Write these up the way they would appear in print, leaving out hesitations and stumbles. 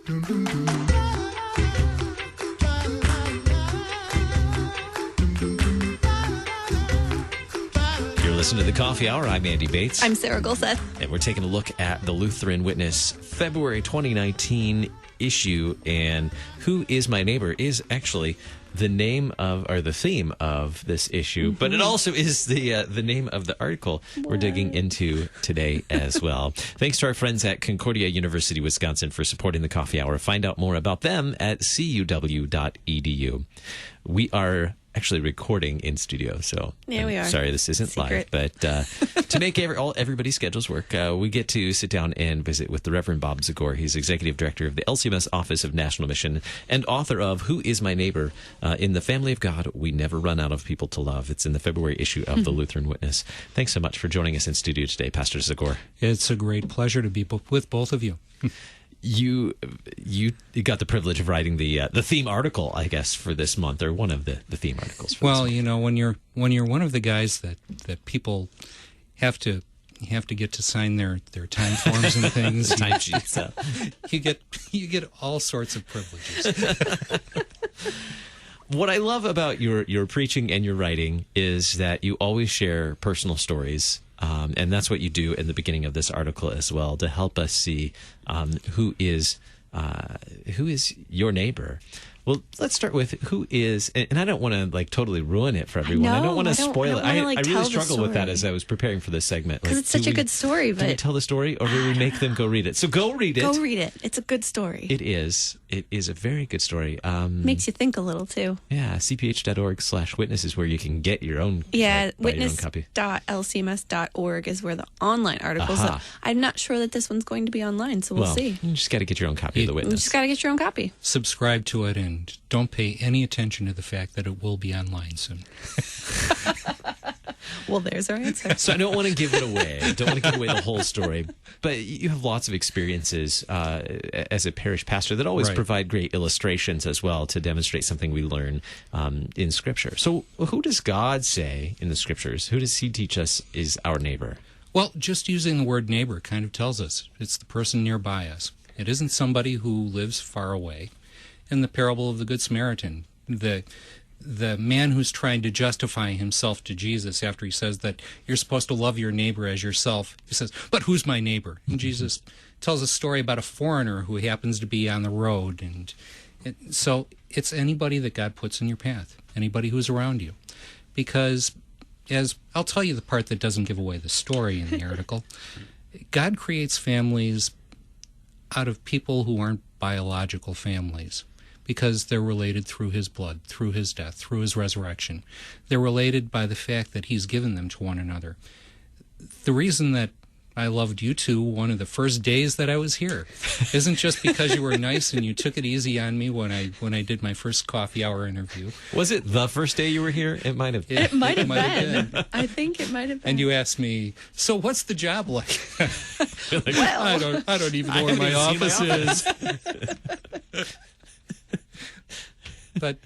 You're listening to the Coffee Hour. I'm Andy Bates. I'm Sarah Gulseth. And we're taking a look at the Lutheran Witness February 2019 issue. And Who is My Neighbor is actually the name of, or the theme of this issue, but it also is the name of the article we're digging into today as well. Thanks to our friends at Concordia University, Wisconsin for supporting the Coffee Hour. Find out more about them at cuw.edu. We are actually recording in studio, so yeah, we are. Sorry, this isn't Secret. live, but to make everybody's schedules work, we get to sit down and visit with the Reverend Bob Zagor. He's executive director of the LCMS Office of National Mission and author of Who is My Neighbor? In the Family of God, We Never Run Out of People to Love. It's in the February issue of the Lutheran Witness. Thanks so much for joining us in studio today, Pastor Zagor. It's a great pleasure to be with both of you. You got the privilege of writing the theme article, I guess, for this month, or one of the theme articles. For well, this month. you know, when you're one of the guys that people have to get to sign their time forms and things, time sheets. you get all sorts of privileges. What I love about your preaching and your writing is that you always share personal stories. And that's what you do in the beginning of this article as well, to help us see who is your neighbor. Well, let's start with who is, and I don't want to totally ruin it for everyone. I don't want to spoil it. I really struggled with that as I was preparing for this segment. Because it's such a good story. But do we tell the story, or do we make them go read it? So go read it. Go read it. It's a good story. It is. It is a very good story. Makes you think a little, too. Yeah, cph.org/witness is where you can get your own Yeah, copy. witness.lcms.org is where the online articles are. I'm not sure that this one's going to be online, so we'll see. You just got to get your own copy of The Witness. You just got to get your own copy. Subscribe to it and don't pay any attention to the fact that it will be online soon. Well, there's our answer. So I don't want to give it away. I don't want to give away the whole story. But you have lots of experiences as a parish pastor that always provide great illustrations as well to demonstrate something we learn in Scripture. So who does God say in the Scriptures? Who does He teach us is our neighbor? Well, just using the word neighbor kind of tells us it's the person nearby us. It isn't somebody who lives far away. In the parable of the Good Samaritan, the man who's trying to justify himself to Jesus after he says that you're supposed to love your neighbor as yourself, he says, but who's my neighbor? And Jesus tells a story about a foreigner who happens to be on the road. And so it's anybody that God puts in your path, anybody who's around you. Because, as I'll tell you the part that doesn't give away the story in the article, God creates families out of people who aren't biological families, because they're related through his blood, through his death, through his resurrection. They're related by the fact that he's given them to one another. The reason that I loved you two one of the first days that I was here isn't just because you were nice and you took it easy on me when I did my first coffee hour interview. Was it the first day you were here? It might have. It might have been. I think it might have been. And you asked me, so what's the job like? Well, I don't even know where my office is. But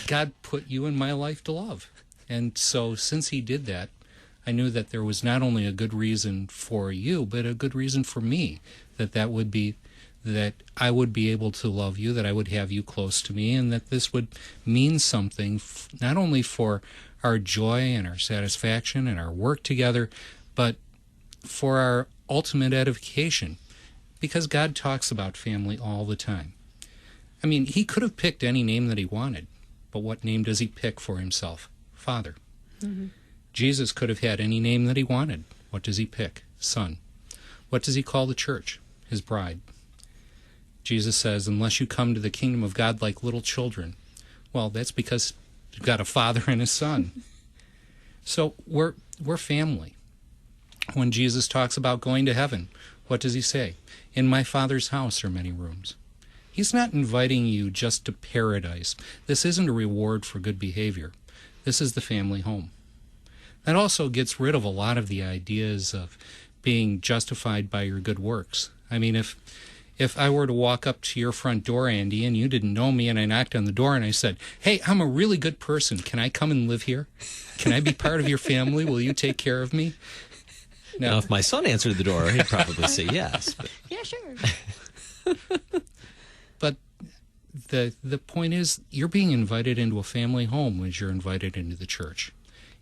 God put you in my life to love. And so since he did that, I knew that there was not only a good reason for you, but a good reason for me, that would be that I would be able to love you, that I would have you close to me, and that this would mean something not only for our joy and our satisfaction and our work together, but for our ultimate edification. Because God talks about family all the time. I mean, he could have picked any name that he wanted, but what name does he pick for himself? Father. Mm-hmm. Jesus could have had any name that he wanted. What does he pick? Son. What does he call the church? His bride. Jesus says, unless you come to the kingdom of God like little children. Well, that's because you've got a father and a son. So we're family. When Jesus talks about going to heaven, what does he say? In my Father's house are many rooms. He's not inviting you just to paradise. This isn't a reward for good behavior. This is the family home. That also gets rid of a lot of the ideas of being justified by your good works. I mean, if I were to walk up to your front door, Andy, and you didn't know me, and I knocked on the door and I said, hey, I'm a really good person. Can I come and live here? Can I be part of your family? Will you take care of me? Now, if my son answered the door, he'd probably say yes. But... Yeah, sure. But Yeah, sure. I don't even know where my office is. Yeah, sure. But the point is, you're being invited into a family home as you're invited into the church,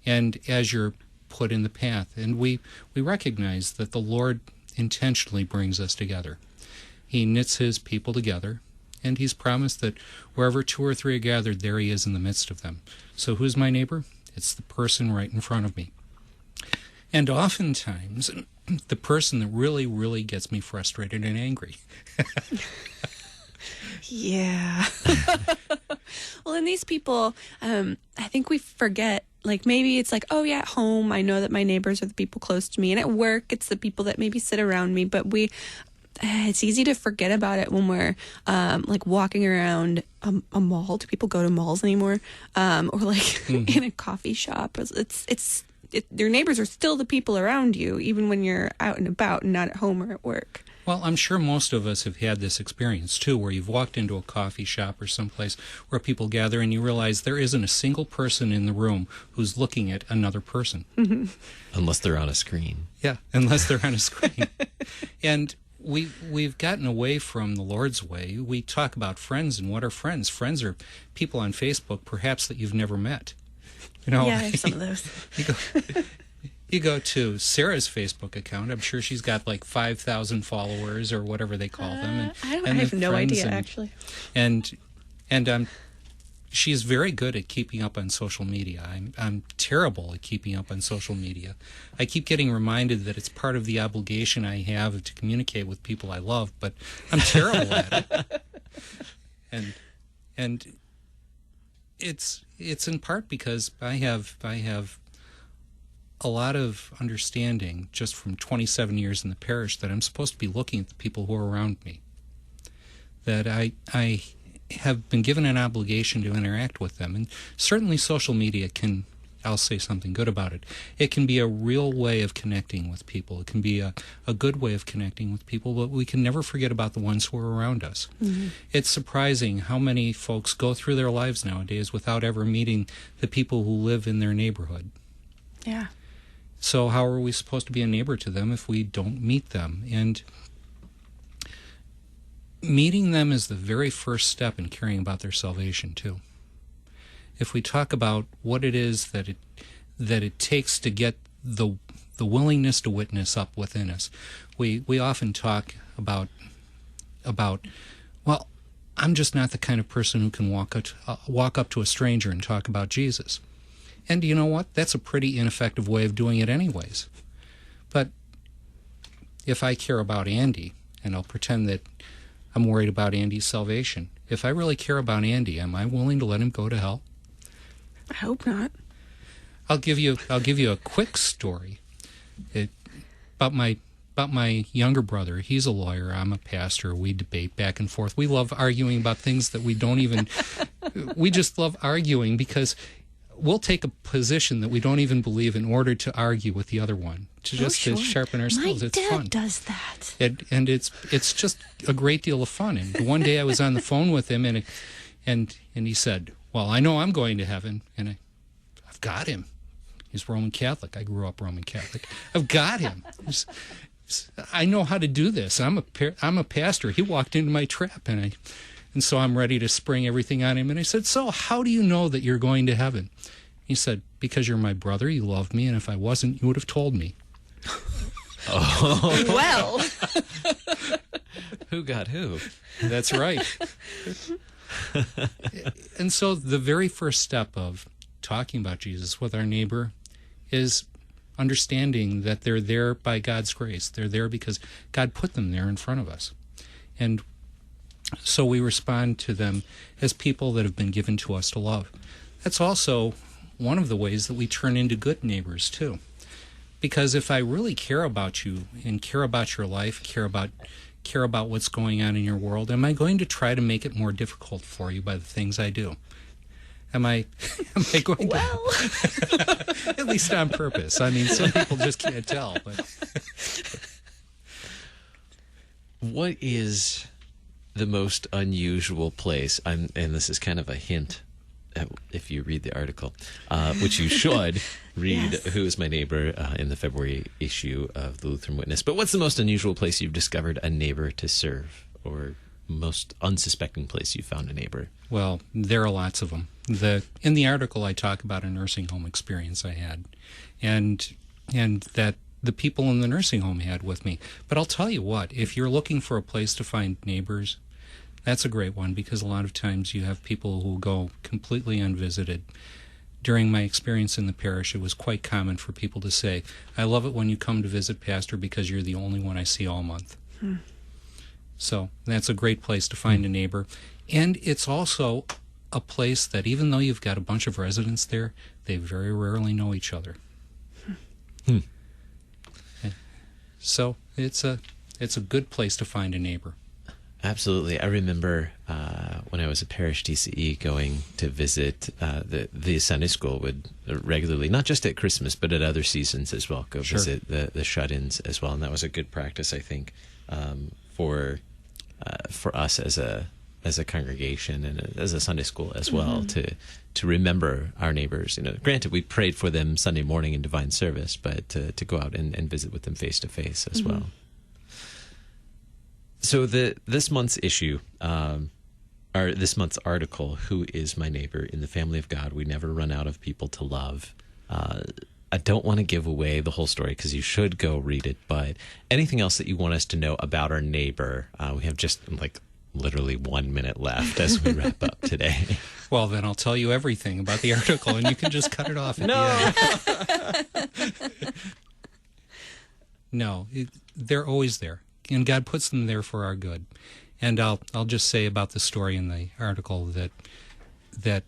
and as you're put in the path. And we recognize that the Lord intentionally brings us together. He knits his people together, and he's promised that wherever 2 or 3 are gathered, there he is in the midst of them. So who's my neighbor? It's the person right in front of me. And oftentimes, the person that really, really gets me frustrated and angry. Yeah. Well, and these people, I think we forget, like maybe it's like, oh yeah, at home, I know that my neighbors are the people close to me. And at work, it's the people that maybe sit around me. But it's easy to forget about it when we're like walking around a mall. Do people go to malls anymore? Or like in a coffee shop. Your neighbors are still the people around you, even when you're out and about and not at home or at work. Well, I'm sure most of us have had this experience, too, where you've walked into a coffee shop or someplace where people gather and you realize there isn't a single person in the room who's looking at another person. Mm-hmm. Unless they're on a screen. Yeah, unless they're on a screen. And we've gotten away from the Lord's way. We talk about friends, and what are friends? Friends are people on Facebook, perhaps, that you've never met. You know, yeah, there's some of those. You go to Sarah's Facebook account. I'm sure she's got like 5,000 followers or whatever they call them. I have no idea, actually. And she's very good at keeping up on social media. I'm terrible at keeping up on social media. I keep getting reminded that it's part of the obligation I have to communicate with people I love, but I'm terrible at it. And it's in part because I have a lot of understanding just from 27 years in the parish that I'm supposed to be looking at the people who are around me. That I have been given an obligation to interact with them. And certainly social media can, I'll say something good about it, it can be a real way of connecting with people. It can be a good way of connecting with people, but we can never forget about the ones who are around us. Mm-hmm. It's surprising how many folks go through their lives nowadays without ever meeting the people who live in their neighborhood. Yeah. So how are we supposed to be a neighbor to them if we don't meet them? And meeting them is the very first step in caring about their salvation, too. If we talk about what it is that it takes to get the willingness to witness up within us, we often talk about well, I'm just not the kind of person who can walk up to a stranger and talk about Jesus. And you know what? That's a pretty ineffective way of doing it anyways. But if I care about Andy, and I'll pretend that I'm worried about Andy's salvation, if I really care about Andy, am I willing to let him go to hell? I hope not. I'll give you a quick story about my younger brother. He's a lawyer. I'm a pastor. We debate back and forth. We love arguing about things that we don't even... we just love arguing because we'll take a position that we don't even believe in order to argue with the other one, to sharpen our skills. My it's dad fun. does that. And it's just a great deal of fun. And one day I was on the phone with him, and he said, well, I know I'm going to heaven, and I've got him. He's Roman Catholic. I grew up Roman Catholic. I've got him. I know how to do this. I'm a pastor. He walked into my trap, and so I'm ready to spring everything on him. And I said, so how do you know that you're going to heaven? He said, because you're my brother, you love me, and if I wasn't, you would have told me. Oh. Well. Who got who? That's right. And so the very first step of talking about Jesus with our neighbor is understanding that they're there by God's grace. They're there because God put them there in front of us. And so we respond to them as people that have been given to us to love. That's also one of the ways that we turn into good neighbors, too. Because if I really care about you and care about your life, care about what's going on in your world, am I going to try to make it more difficult for you by the things I do? Am I going to? At least on purpose. I mean, some people just can't tell. But what is the most unusual place? And this is kind of a hint if you read the article, which you should read. Yes. Who is My Neighbor in the February issue of the Lutheran Witness. But what's the most unusual place you've discovered a neighbor to serve or most unsuspecting place you found a neighbor? Well, there are lots of them. In the article, I talk about a nursing home experience I had, and that the people in the nursing home had with me. But I'll tell you what, if you're looking for a place to find neighbors, that's a great one, because a lot of times you have people who go completely unvisited. During my experience in the parish, it was quite common for people to say, "I love it when you come to visit, Pastor, because you're the only one I see all month." So that's a great place to find a neighbor. And it's also a place that, even though you've got a bunch of residents there, they very rarely know each other. So it's a good place to find a neighbor. Absolutely. I remember when I was a parish DCE going to visit the Sunday school would regularly, not just at Christmas, but at other seasons as well, go visit the shut-ins as well. And that was a good practice, I think, for us as a congregation and as a Sunday school as well, to remember our neighbors. Granted, we prayed for them Sunday morning in divine service, but to go out and visit with them face to face as well. So this month's issue, or this month's article, "Who is My Neighbor? In the Family of God, We Never Run Out of People to Love." I don't want to give away the whole story because you should go read it, but anything else that you want us to know about our neighbor? We have just literally 1 minute left as we wrap up today. Well, then I'll tell you everything about the article, and you can just cut it off at the end. No, they're always there, and God puts them there for our good. And I'll just say about the story in the article that the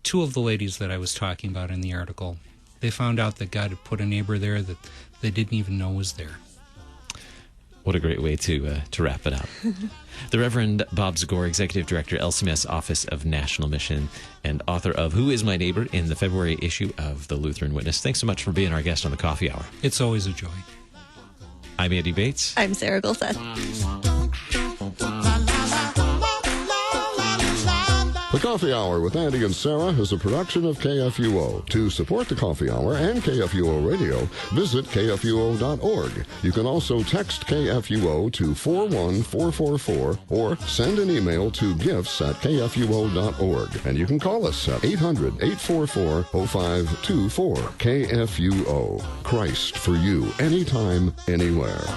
two of the ladies that I was talking about in the article, they found out that God had put a neighbor there that they didn't even know was there. What a great way to wrap it up. The Reverend Bob Zagor, Executive Director, LCMS Office of National Mission, and author of Who is My Neighbor in the February issue of the Lutheran Witness. Thanks so much for being our guest on the Coffee Hour. It's always a joy. I'm Andy Bates. I'm Sarah Gulseth. The Coffee Hour with Andy and Sarah is a production of KFUO. To support the Coffee Hour and KFUO Radio, visit KFUO.org. You can also text KFUO to 41444 or send an email to gifts@KFUO.org. And you can call us at 800-844-0524. KFUO. Christ for you, anytime, anywhere.